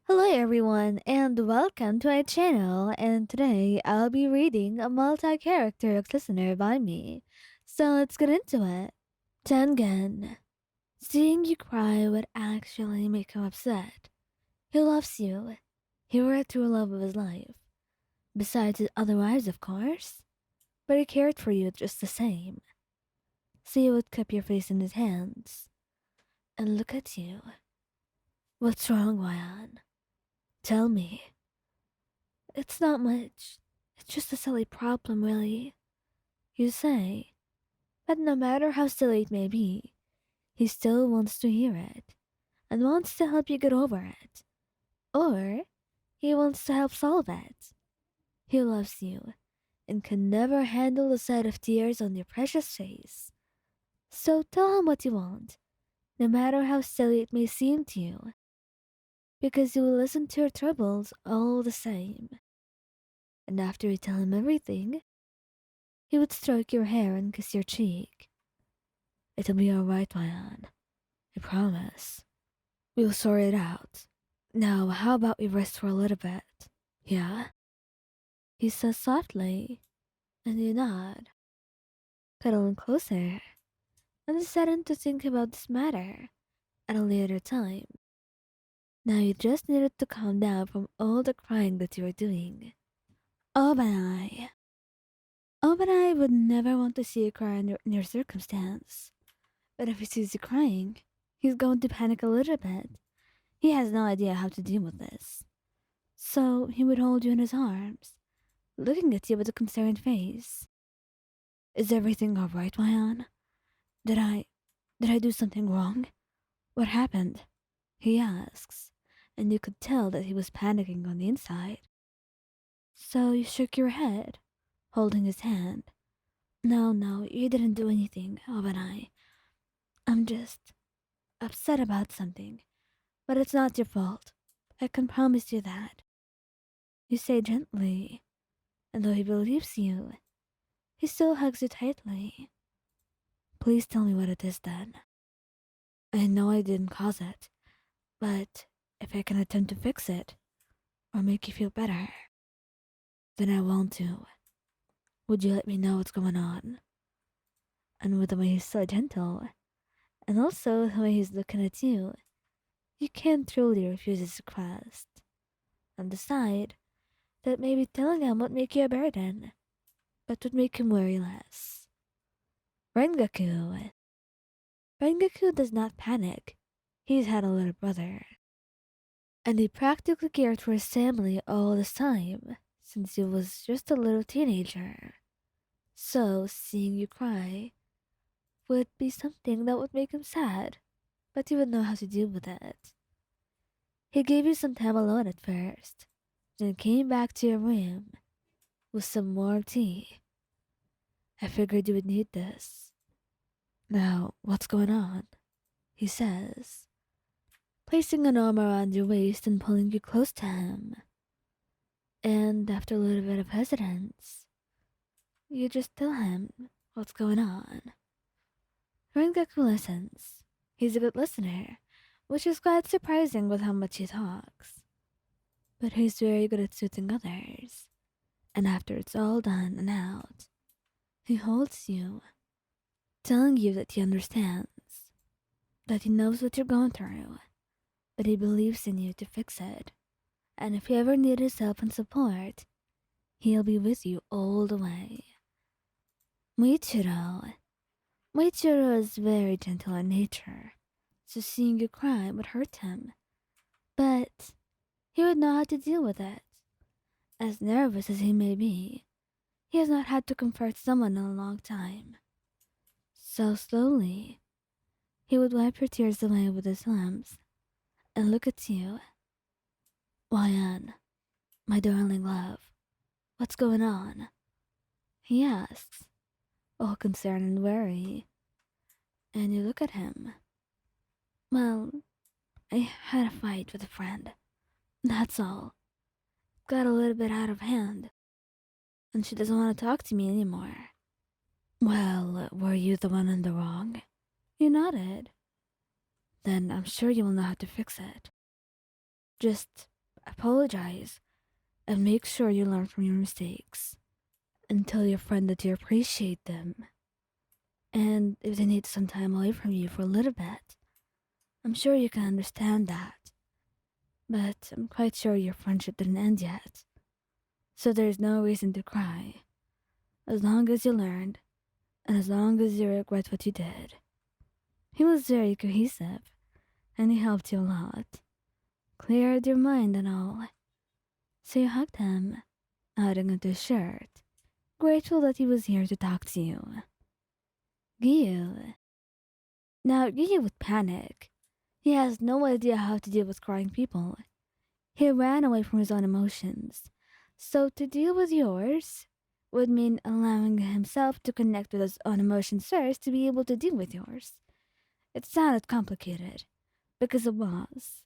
Hello everyone and welcome to our channel, and today I'll be reading a multi-character listener by me. So let's get into it. Tengen. Seeing you cry would actually make him upset. He loves you. He were a true love of his life. Besides his other wives, of course. But he cared for you just the same. So you would keep your face in his hands. And look at you. What's wrong, Ryan? Tell me. It's not much. It's just a silly problem, really. You say. But no matter how silly it may be, he still wants to hear it and wants to help you get over it. Or he wants to help solve it. He loves you and can never handle the sight of tears on your precious face. So tell him what you want, no matter how silly it may seem to you, because you will listen to your troubles all the same. And after you tell him everything, he would stroke your hair and kiss your cheek. It'll be alright, Ryan. I promise. We'll sort it out. Now, how about we rest for a little bit? Yeah? He says softly, and you nod, cuddling closer, and deciding to think about this matter at a later time. Now you just needed to calm down from all the crying that you were doing. Obanai. Obanai would never want to see you cry in your circumstance. But if he sees you crying, he's going to panic a little bit. He has no idea how to deal with this. So he would hold you in his arms, looking at you with a concerned face. Is everything all right, Mayan? Did I did I do something wrong? What happened? He asks, and you could tell that he was panicking on the inside. So you shook your head, holding his hand. No, you didn't do anything, Obanai. I'm just upset about something. But it's not your fault. I can promise you that. You say gently, and though he believes you, he still hugs you tightly. Please tell me what it is then. I know I didn't cause it, but if I can attempt to fix it, or make you feel better, then I want to. Would you let me know what's going on? And with the way he's so gentle, and also the way he's looking at you, you can't truly refuse his request. And decide that maybe telling him would make you a burden, but would make him worry less. Rengoku. Rengoku does not panic. He's had a little brother, and he practically cared for his family all this time, since he was just a little teenager. So, seeing you cry would be something that would make him sad, but he would know how to deal with it. He gave you some time alone at first, then came back to your room with some warm tea. I figured you would need this. Now, what's going on? He says, placing an arm around your waist and pulling you close to him. And after a little bit of hesitance, you just tell him what's going on. Rengoku listens. He's a good listener, which is quite surprising with how much he talks. But he's very good at soothing others. And after it's all done and out, he holds you, telling you that he understands, that he knows what you're going through, that he believes in you to fix it, and if you ever need his help and support, he'll be with you all the way. Muichiro. Muichiro is very gentle in nature, so seeing you cry would hurt him, but he would know how to deal with it. As nervous as he may be, he has not had to comfort someone in a long time. So slowly, he would wipe your tears away with his limbs and look at you. Ryan, my darling love, what's going on? He asks, all concerned and worry. And you look at him. Well, I had a fight with a friend. That's all. Got a little bit out of hand. And she doesn't want to talk to me anymore. Well, were you the one in the wrong? You nodded. Then I'm sure you will know how to fix it. Just apologize, and make sure you learn from your mistakes. And tell your friend that you appreciate them. And if they need some time away from you for a little bit, I'm sure you can understand that. But I'm quite sure your friendship didn't end yet. So there's no reason to cry. As long as you learned, and as long as you regret what you did. He was very cohesive, and he helped you a lot. Cleared your mind and all. So you hugged him, adding onto his shirt, grateful that he was here to talk to you. Giyuu. Now Giyuu would panic. He has no idea how to deal with crying people. He ran away from his own emotions. So to deal with yours would mean allowing himself to connect with his own emotions first to be able to deal with yours. It sounded complicated, because it was,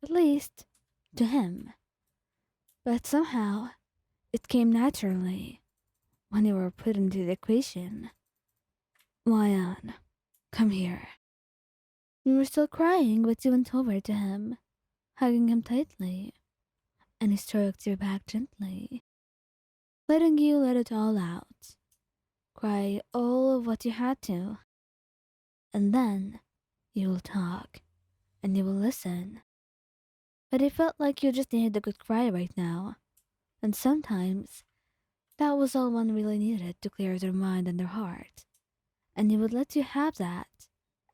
at least to him. But somehow, it came naturally when you were put into the equation. Wyan, come here. You were still crying, but you went over to him, hugging him tightly, and he stroked your back gently, letting you let it all out. Cry all of what you had to. And then you will talk, and you will listen. But it felt like you just needed a good cry right now. And sometimes, that was all one really needed to clear their mind and their heart. And he would let you have that,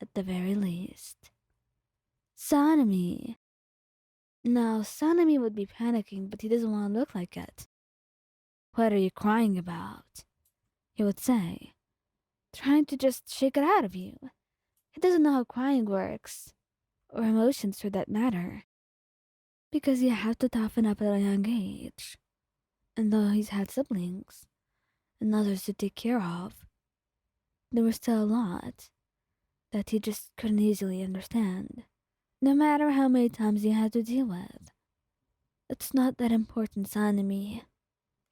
at the very least. Sanemi. Now, Sanemi would be panicking, but he doesn't want to look like it. What are you crying about? He would say, trying to just shake it out of you. He doesn't know how crying works, or emotions for that matter. Because you have to toughen up at a young age. And though he's had siblings, and others to take care of, there was still a lot that he just couldn't easily understand. No matter how many times he had to deal with. It's not that important, Sanemi.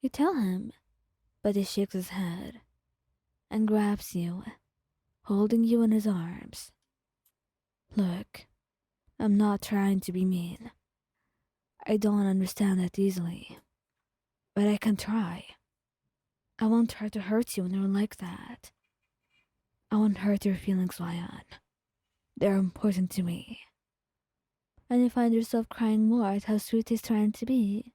You tell him, but he shakes his head and grabs you, holding you in his arms. Look, I'm not trying to be mean. I don't understand that easily, but I can try. I won't try to hurt you when you're like that. I won't hurt your feelings, Wyan. They're important to me. And you find yourself crying more at how sweet he's trying to be,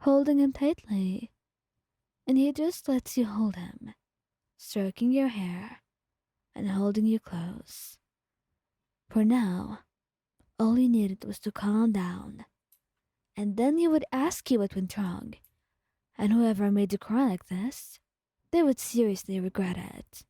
holding him tightly, and he just lets you hold him, stroking your hair and holding you close. For now, all you needed was to calm down, and then he would ask you what went wrong, and whoever made you cry like this, they would seriously regret it.